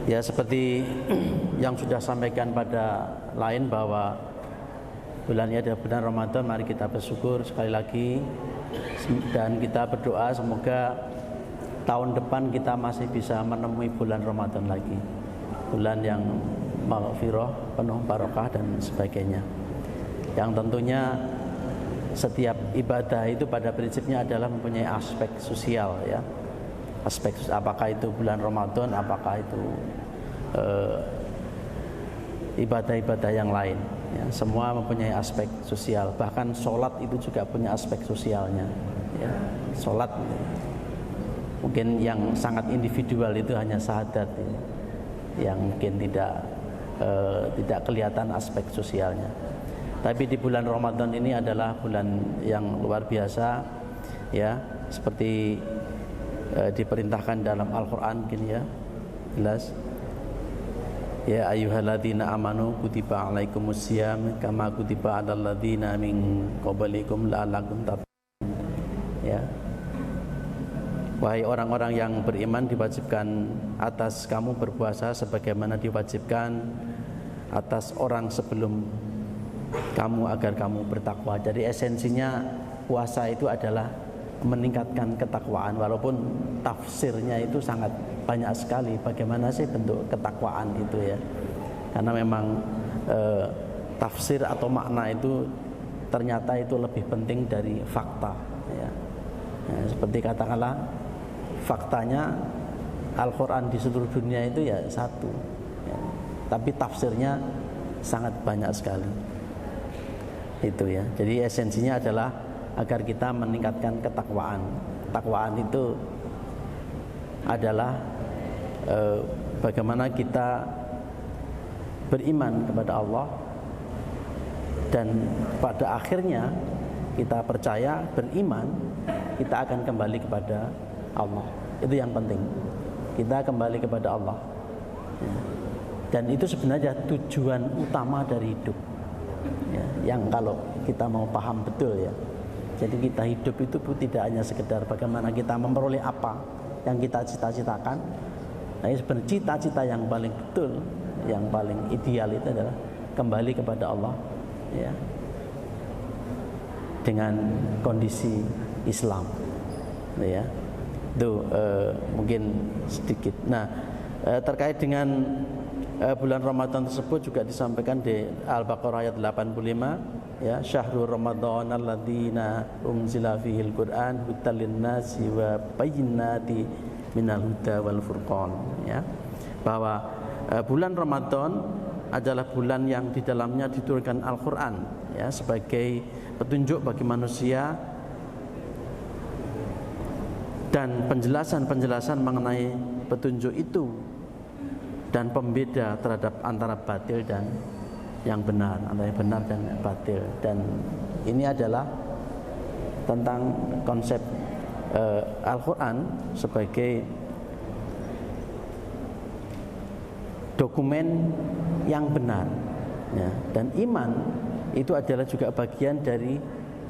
Ya, seperti yang sudah sampaikan pada lain bahwa bulan ini adalah bulan Ramadan, mari kita bersyukur sekali lagi dan kita berdoa semoga tahun depan kita masih bisa menemui bulan Ramadan lagi, bulan yang maghfirah, penuh barokah dan sebagainya. Yang tentunya setiap ibadah itu pada prinsipnya adalah mempunyai aspek sosial, ya. Aspek, apakah itu bulan Ramadan, apakah itu ibadah-ibadah yang lain, ya, semua mempunyai aspek sosial. Bahkan sholat itu juga punya aspek sosialnya, ya. Sholat mungkin yang sangat individual itu hanya syahadat, ya, yang mungkin tidak kelihatan aspek sosialnya. Tapi di bulan Ramadan ini adalah bulan yang luar biasa, ya, seperti diperintahkan dalam Al-Quran, gini, ya, jelas. Ya ayyuhalladzina amanu kutiba alaikumusiyam kama kutiba alal ladzina min qablikum la'allakum tattaqun. Ya. Wahai orang-orang yang beriman, diwajibkan atas kamu berpuasa sebagaimana diwajibkan atas orang sebelum kamu agar kamu bertakwa. Jadi esensinya puasa itu adalah meningkatkan ketakwaan, walaupun tafsirnya itu sangat banyak sekali bagaimana sih bentuk ketakwaan itu, ya. Karena memang tafsir atau makna itu ternyata itu lebih penting dari fakta, ya. Ya, seperti katakanlah faktanya Al-Quran di seluruh dunia itu ya satu, ya. Tapi tafsirnya sangat banyak sekali itu, ya. Jadi esensinya adalah agar kita meningkatkan ketakwaan. Ketakwaan itu adalah bagaimana kita beriman kepada Allah dan pada akhirnya kita percaya, beriman, kita akan kembali kepada Allah. Itu yang penting. Kita kembali kepada Allah, ya. Dan itu sebenarnya tujuan utama dari hidup, ya, yang kalau kita mau paham betul, ya. Jadi kita hidup itu tidak hanya sekedar bagaimana kita memperoleh apa yang kita cita-citakan. Nah, sebenarnya cita-cita yang paling betul, yang paling ideal itu adalah kembali kepada Allah, ya, dengan kondisi Islam, ya. Itu mungkin sedikit. Nah, terkait dengan bulan Ramadan tersebut juga disampaikan di Al-Baqarah ayat 85, ya, syahrul Ramadan alladzina unzila fihil Qur'an hudan linnasi wa bayyinati minal huda wal furqan, ya. Bahwa bulan Ramadan adalah bulan yang di dalamnya diturunkan Al-Qur'an, ya, sebagai petunjuk bagi manusia dan penjelasan-penjelasan mengenai petunjuk itu dan pembeda terhadap antara batil dan yang benar, antara yang benar dan batil. Dan ini adalah tentang konsep Al-Quran sebagai dokumen yang benar, ya. Dan iman itu adalah juga bagian dari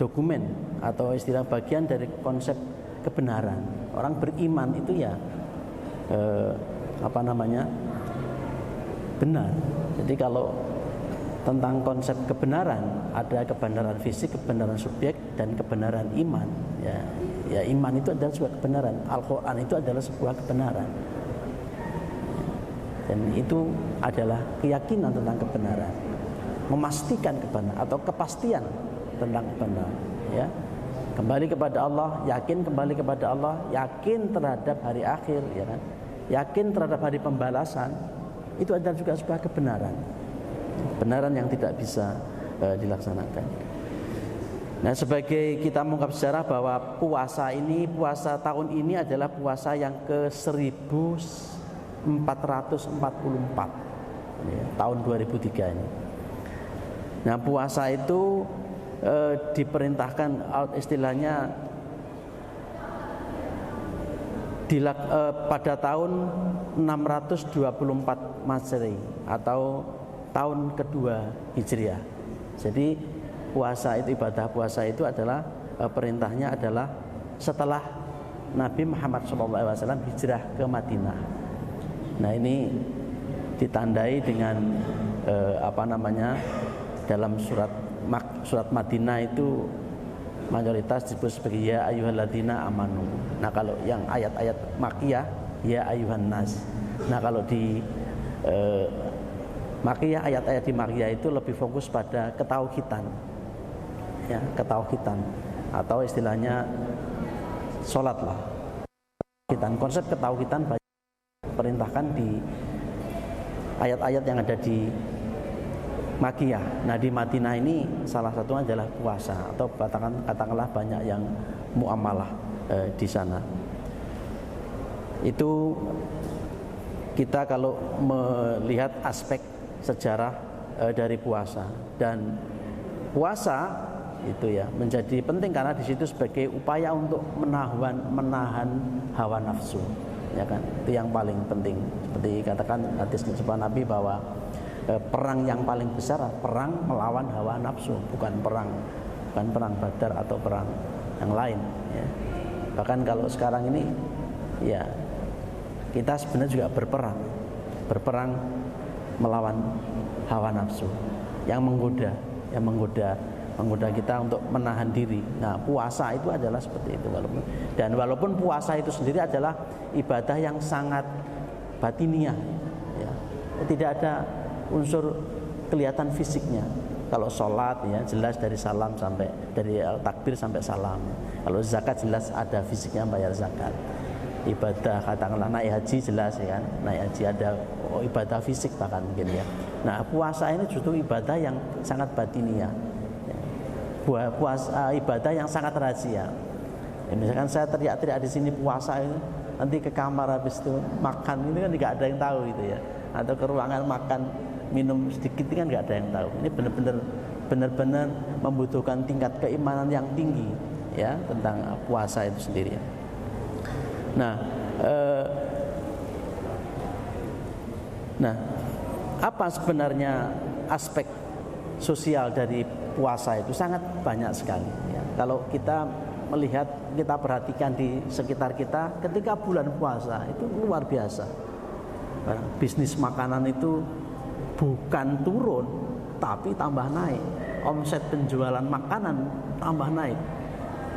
dokumen atau istilah bagian dari konsep kebenaran. Orang beriman itu ya benar. Jadi kalau tentang konsep kebenaran, ada kebenaran fisik, kebenaran subjek, dan kebenaran iman, ya. Ya, iman itu adalah sebuah kebenaran. Al-Quran itu adalah sebuah kebenaran, dan itu adalah keyakinan tentang kebenaran, memastikan kebenaran atau kepastian tentang kebenaran, ya. Kembali kepada Allah, yakin kembali kepada Allah, yakin terhadap hari akhir, ya kan? Yakin terhadap hari pembalasan, itu adalah juga sebuah kebenaran. Kebenaran yang tidak bisa dilaksanakan. Nah, sebagai kita mengungkap sejarah bahwa puasa tahun ini adalah puasa yang ke 1444, ya, tahun 2003 ini. Nah, puasa itu diperintahkan istilahnya pada tahun 624 Masehi atau tahun kedua Hijriah. Jadi puasa itu, ibadah puasa itu adalah perintahnya adalah setelah Nabi Muhammad SAW hijrah ke Madinah. Nah, ini ditandai dengan dalam surat Madinah itu mayoritas disebut sebagai ya ayyuhalladzina amanu. Nah kalau yang ayat-ayat Makkiyah ya ayyuhan nas. Nah kalau di Makkiyah, ayat-ayat di Makkiyah itu lebih fokus pada ketauhidan, ya, ketauhidan atau istilahnya sholat lah. Konsep ketauhidan banyak perintahkan di ayat-ayat yang ada di Makkiyah. Nah di Madinah ini salah satunya adalah puasa, atau katakanlah banyak yang muamalah di sana. Itu kita kalau melihat aspek sejarah dari puasa, dan puasa itu ya menjadi penting karena di situ sebagai upaya untuk menahan hawa nafsu, ya kan? Itu yang paling penting. Seperti katakan hadis sebuah Nabi bahwa perang yang paling besar perang melawan hawa nafsu, bukan perang Badar atau perang yang lain, ya. Bahkan kalau sekarang ini ya kita sebenarnya juga berperang melawan hawa nafsu yang menggoda kita untuk menahan diri. Nah puasa itu adalah seperti itu, walaupun puasa itu sendiri adalah ibadah yang sangat batiniah, ya. Tidak ada unsur kelihatan fisiknya. Kalau sholat ya jelas dari takbir sampai salam. Kalau zakat jelas ada fisiknya, bayar zakat. Ibadah katakanlah naik haji jelas, ya kan, naik haji ada ibadah fisik bahkan mungkin, ya. Nah puasa ini justru ibadah yang sangat batiniah, ya. Puasa ibadah yang sangat rahasia, ya, misalkan saya teriak-teriak di sini puasa ini, nanti ke kamar habis itu makan ini kan tidak ada yang tahu gitu, ya. Atau ke ruangan makan minum sedikit kan nggak ada yang tahu. Ini benar-benar membutuhkan tingkat keimanan yang tinggi, ya, tentang puasa itu sendiri, ya. Nah, apa sebenarnya aspek sosial dari puasa itu? Sangat banyak sekali, ya. Kalau kita melihat, kita perhatikan di sekitar kita, ketika bulan puasa itu luar biasa. Bisnis makanan itu bukan turun, tapi tambah naik. Omset penjualan makanan tambah naik.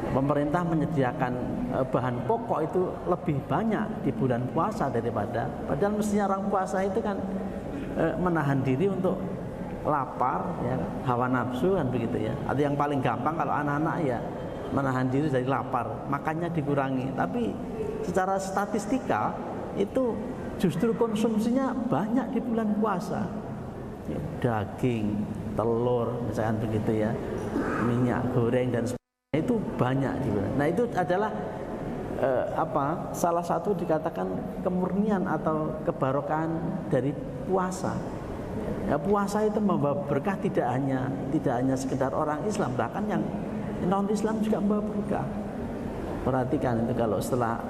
Pemerintah menyediakan bahan pokok itu lebih banyak di bulan puasa padahal mestinya orang puasa itu kan menahan diri untuk lapar, ya, hawa nafsu kan begitu, ya. Atau yang paling gampang kalau anak-anak ya menahan diri dari lapar, makannya dikurangi. Tapi secara statistika itu justru konsumsinya banyak di bulan puasa, ya, daging, telur misalkan begitu, ya, minyak goreng dan itu banyak juga. Nah itu adalah salah satu dikatakan kemurnian atau kebarokahan dari puasa. Ya, puasa itu membawa berkah tidak hanya sekedar orang Islam, bahkan yang non Islam juga membawa berkah. Perhatikan itu kalau setelah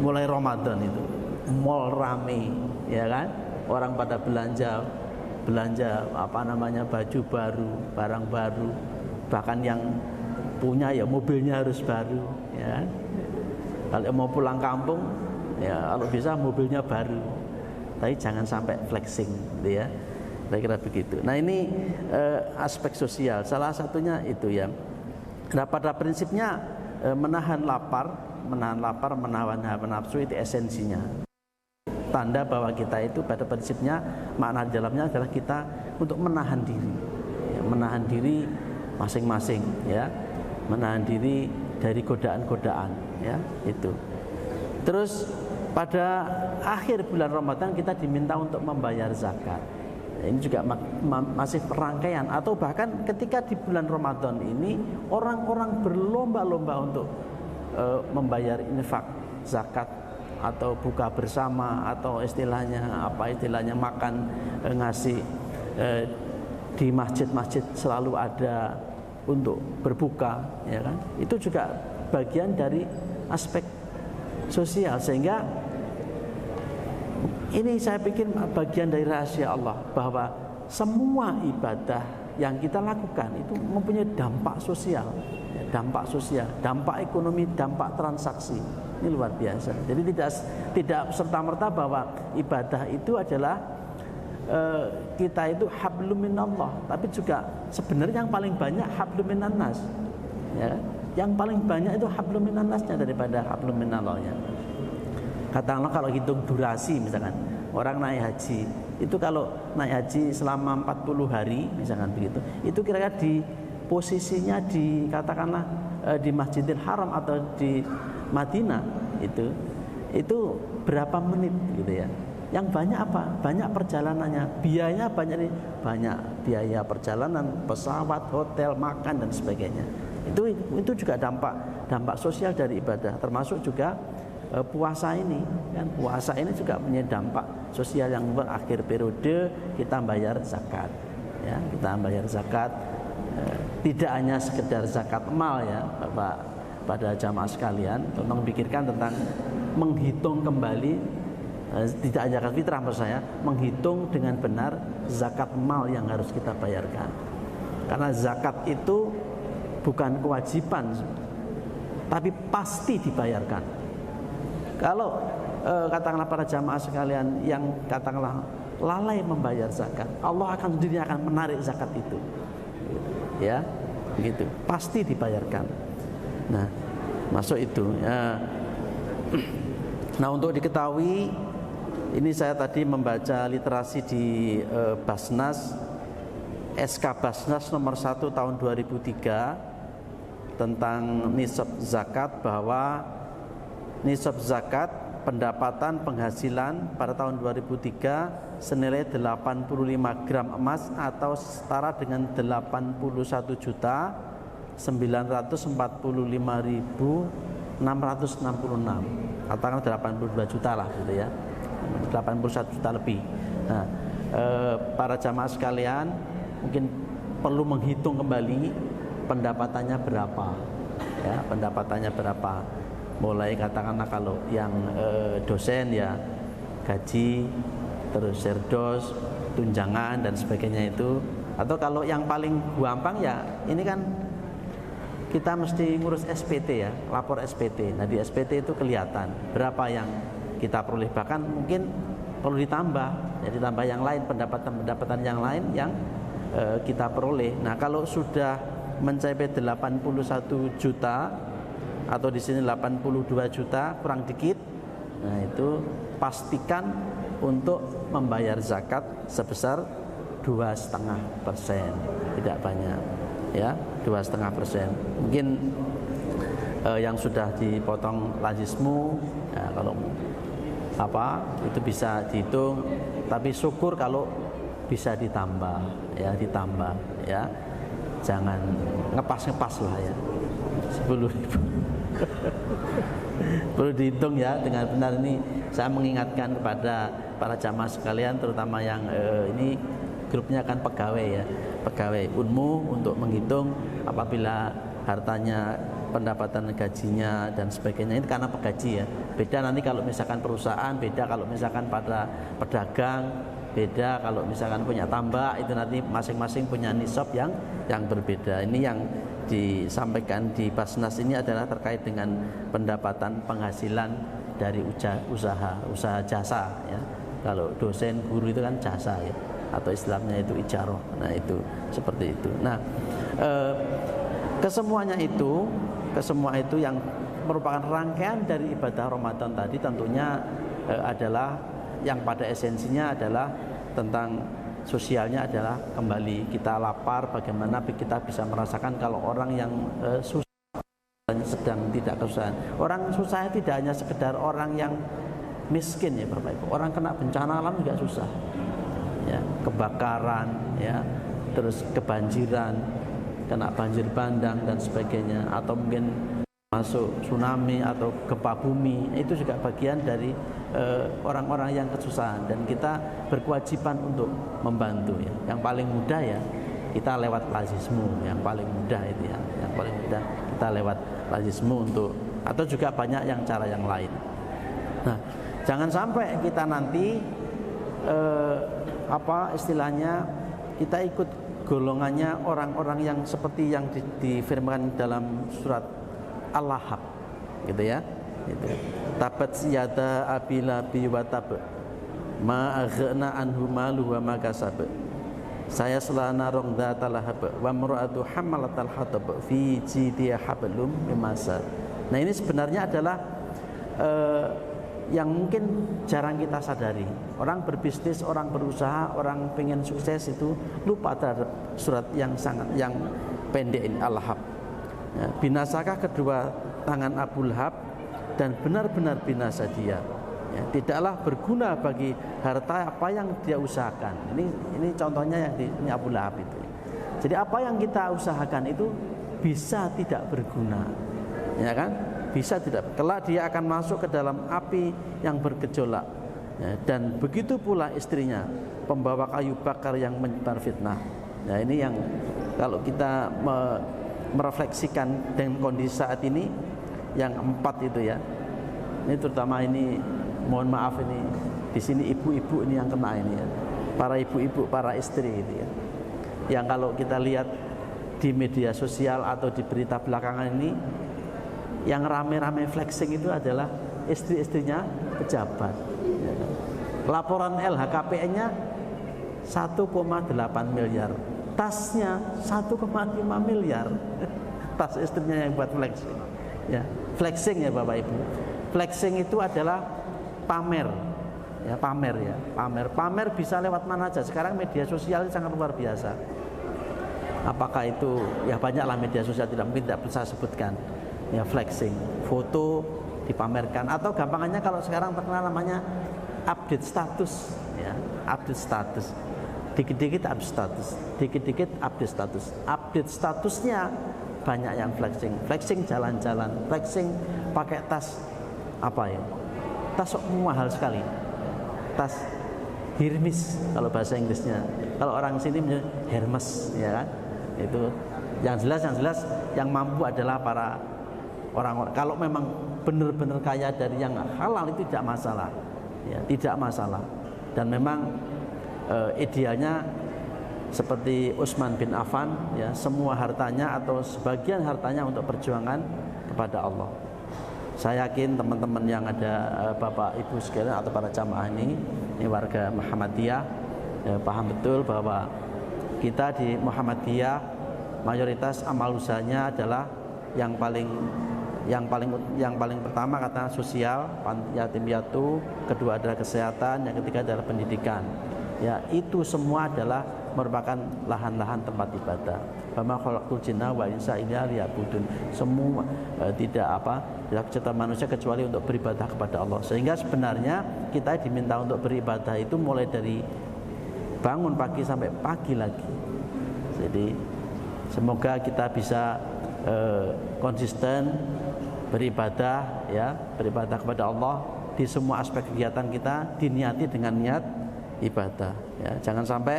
mulai Ramadan itu mall rame, ya kan, orang pada belanja baju baru, barang baru, bahkan yang punya ya mobilnya harus baru, ya. Kalau mau pulang kampung ya kalau bisa mobilnya baru, tapi jangan sampai flexing, gitu, ya. Kira-kira begitu. Nah ini aspek sosial salah satunya itu, ya. Nah pada prinsipnya menahan lapar, menahan hawa nafsu itu esensinya. Tanda bahwa kita itu pada prinsipnya makna di dalamnya adalah kita untuk menahan diri, ya, menahan diri masing-masing, ya. Menahan diri dari godaan-godaan, ya, itu. Terus pada akhir bulan Ramadan kita diminta untuk membayar zakat. Ini juga masih perangkaian, atau bahkan ketika di bulan Ramadan ini orang-orang berlomba-lomba untuk membayar infak zakat atau buka bersama, atau istilahnya makan ngasih di masjid-masjid selalu ada untuk berbuka, ya kan? Itu juga bagian dari aspek sosial, sehingga ini saya pikir bagian dari rahasia Allah bahwa semua ibadah yang kita lakukan itu mempunyai dampak sosial, ya, dampak ekonomi, dampak transaksi. Ini luar biasa. Jadi tidak serta-merta bahwa ibadah itu adalah kita itu hablum minallah, tapi juga sebenarnya yang paling banyak hablum minannas. Ya, yang paling banyak itu hablum minannasnya daripada hablum minallahnya. Katakanlah kalau hitung durasi misalkan orang naik haji, itu kalau naik haji selama 40 hari misalkan begitu, itu kira-kira di posisinya di katakanlah di Masjidil Haram atau di Madinah itu berapa menit gitu ya. Yang banyak apa? Banyak perjalanannya, biayanya banyak biaya perjalanan, pesawat, hotel, makan dan sebagainya. Itu juga dampak sosial dari ibadah, termasuk juga puasa ini kan, puasa ini juga punya dampak sosial yang berakhir periode kita bayar zakat ya, kita bayar zakat, tidak hanya sekedar zakat mal ya Bapak, pada jamaah sekalian, tolong pikirkan tentang menghitung kembali, tidak hanya zakat fitrah maksud saya, menghitung dengan benar zakat mal yang harus kita bayarkan, karena zakat itu bukan kewajiban tapi pasti dibayarkan. Kalau katakanlah para jamaah sekalian yang katakanlah lalai membayar zakat, Allah akan sendiri akan menarik zakat itu, ya, begitu, pasti dibayarkan. Nah, masuk itu. Ya. Nah, untuk diketahui, ini saya tadi membaca literasi di Basnas, SK Basnas nomor 1 tahun 2003 tentang nisab zakat, bahwa nisab zakat pendapatan penghasilan pada tahun 2003 senilai 85 gram emas atau setara dengan 81.945.666, katakan 82 juta lah gitu ya, 81 juta lebih. Nah, para jamaah sekalian mungkin perlu menghitung kembali pendapatannya berapa ya, pendapatannya berapa. Mulai katakanlah kalau yang dosen ya gaji, terus serdos, tunjangan dan sebagainya itu. Atau kalau yang paling gampang ya ini kan kita mesti ngurus SPT ya, lapor SPT. Nah di SPT itu kelihatan berapa yang kita peroleh, bahkan mungkin perlu ditambah, ya ditambah yang lain, pendapatan yang lain yang kita peroleh. Nah kalau sudah mencapai 81 juta atau di sini 82 juta kurang dikit, nah itu pastikan untuk membayar zakat sebesar 2,5%, tidak banyak ya, 2,5%. Mungkin yang sudah dipotong lazismu ya, kalau apa itu bisa dihitung, tapi syukur kalau bisa ditambah ya, jangan ngepas lah ya, 10.000 perlu dihitung ya dengan benar. Ini saya mengingatkan kepada para jamaah sekalian, terutama yang ini grupnya kan pegawai ya, pegawai Unmu, untuk menghitung apabila hartanya, pendapatan gajinya dan sebagainya, itu karena pegaji ya. Beda nanti kalau misalkan perusahaan, beda kalau misalkan pada pedagang, beda kalau misalkan punya tambak, itu nanti masing-masing punya nisab yang berbeda. Ini yang disampaikan di Basnas ini adalah terkait dengan pendapatan penghasilan dari usaha jasa ya. Kalau dosen, guru itu kan jasa ya, atau istilahnya itu ijaroh. Nah itu seperti itu. Nah kesemua itu yang merupakan rangkaian dari ibadah Ramadan tadi tentunya adalah yang pada esensinya adalah tentang sosialnya, adalah kembali kita lapar, bagaimana kita bisa merasakan kalau orang yang susah sedang tidak kesusahan. Orang susah tidak hanya sekedar orang yang miskin ya Bapak Ibu, orang kena bencana alam juga susah ya, kebakaran ya, terus kebanjiran, kena banjir bandang dan sebagainya, atau mungkin masuk tsunami atau gempa bumi, itu juga bagian dari orang-orang yang kesusahan, dan kita berkewajiban untuk membantu ya. Yang paling mudah ya kita lewat lazismu, yang paling mudah itu ya, yang paling mudah kita lewat lazismu untuk, atau juga banyak yang cara yang lain. Nah, jangan sampai kita nanti apa istilahnya, kita ikut golongannya orang-orang yang seperti yang difirmankan dalam surat Al-Lahab gitu ya. Tabat yada abi labi wa tab. ma aghna anhu maluhu wa ma kasab. Saya selana rong dzatal lahab wa mar'atu hamalatal hatab fi jidiha hablum min masad. Nah, ini sebenarnya adalah yang mungkin jarang kita sadari. Orang berbisnis, orang berusaha, orang pengen sukses itu lupa terhadap surat yang pendek ini, Al-Lahab. Ya, binasakah kedua tangan Abu Lahab dan benar-benar binasa dia. Ya, tidaklah berguna bagi harta apa yang dia usahakan. Ini contohnya yang ini Abu Lahab itu. Jadi apa yang kita usahakan itu bisa tidak berguna, ya kan? Bisa tidak. Kelak dia akan masuk ke dalam api yang bergejolak. Ya, dan begitu pula istrinya, pembawa kayu bakar yang menyebar fitnah. Nah, ini yang kalau kita merefleksikan dengan kondisi saat ini, yang 4 itu ya. Ini terutama ini, mohon maaf ini di sini ibu-ibu ini yang kena ini ya. Para ibu-ibu, para istri itu ya. Yang kalau kita lihat di media sosial atau di berita belakangan ini, yang rame-rame flexing itu adalah istri-istrinya pejabat. Ya. Laporan LHKPN-nya 1,8 miliar, tasnya 1,5 miliar. Tas istrinya yang buat flexing. Ya, flexing ya Bapak Ibu. Flexing itu adalah pamer. Ya, pamer ya, pamer bisa lewat mana aja. Sekarang media sosial itu sangat luar biasa. Apakah itu ya banyaklah media sosial, tidak mungkin tidak bisa sebutkan. Ya, flexing, foto dipamerkan, atau gampangannya kalau sekarang terkenal namanya update status, ya, update status. Dikit-dikit update status, dikit-dikit update status. Update statusnya banyak yang flexing, flexing jalan-jalan, flexing pakai tas apa ya? Tas mahal sekali. Tas Hermes kalau bahasa Inggrisnya. Kalau orang sini Hermes, ya kan? Itu yang jelas yang mampu adalah para orang-orang. Kalau memang benar-benar kaya dari yang halal itu tidak masalah, ya, tidak masalah. Dan memang idealnya seperti Utsman bin Affan, ya, semua hartanya atau sebagian hartanya untuk perjuangan kepada Allah. Saya yakin teman-teman yang ada Bapak Ibu sekalian atau para jamaah ini warga Muhammadiyah, ya, paham betul bahwa kita di Muhammadiyah mayoritas amal usahanya adalah yang paling pertama kata sosial, yatim piatu, kedua adalah kesehatan, yang ketiga adalah pendidikan. Ya, itu semua adalah merupakan lahan-lahan tempat ibadah. Fama khalaqtul jinna wal insa illa liya'budun. Semua tidak cipta manusia kecuali untuk beribadah kepada Allah. Sehingga sebenarnya kita diminta untuk beribadah itu mulai dari bangun pagi sampai pagi lagi. Jadi semoga kita bisa konsisten beribadah, ya, beribadah kepada Allah di semua aspek kegiatan kita, diniati dengan niat ibadah, ya. Jangan sampai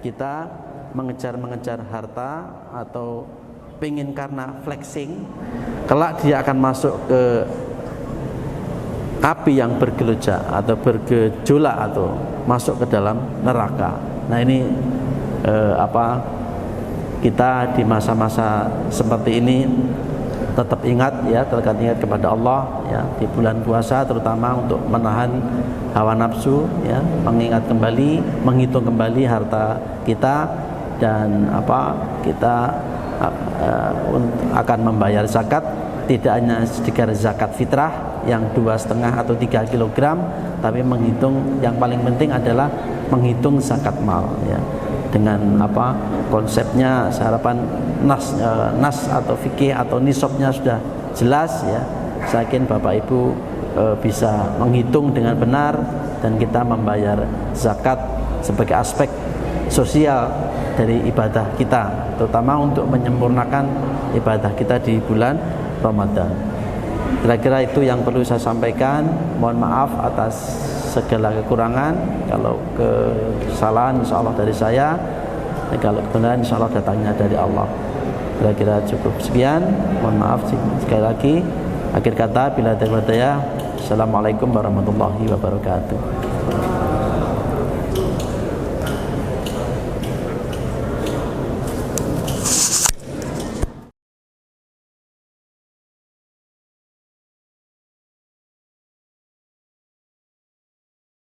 kita mengejar harta atau pingin karena flexing, kelak dia akan masuk ke api yang bergelojak atau bergejolak atau masuk ke dalam neraka. Nah, ini kita di masa-masa seperti ini tetap ingat, ya, tetap ingat kepada Allah, ya, di bulan puasa terutama untuk menahan hawa nafsu, ya, mengingat kembali, menghitung kembali harta kita dan kita akan membayar zakat, tidak hanya sedikit zakat fitrah yang 2,5 atau 3 kilogram, tapi menghitung, yang paling penting adalah menghitung zakat mal, ya. Dengan konsepnya, harapan nas atau fikih atau nisabnya sudah jelas, ya. Saya yakin Bapak Ibu bisa menghitung dengan benar dan kita membayar zakat sebagai aspek sosial dari ibadah kita, terutama untuk menyempurnakan ibadah kita di bulan Ramadan. Kira-kira itu yang perlu saya sampaikan. Mohon maaf atas segala kekurangan. Kalau kesalahan insyaallah dari saya, dan kalau kebenaran insyaallah datangnya dari Allah. Kira-kira cukup sekian. Mohon maaf sekali lagi. Akhir kata, bila ada hidayah. Assalamualaikum warahmatullahi wabarakatuh.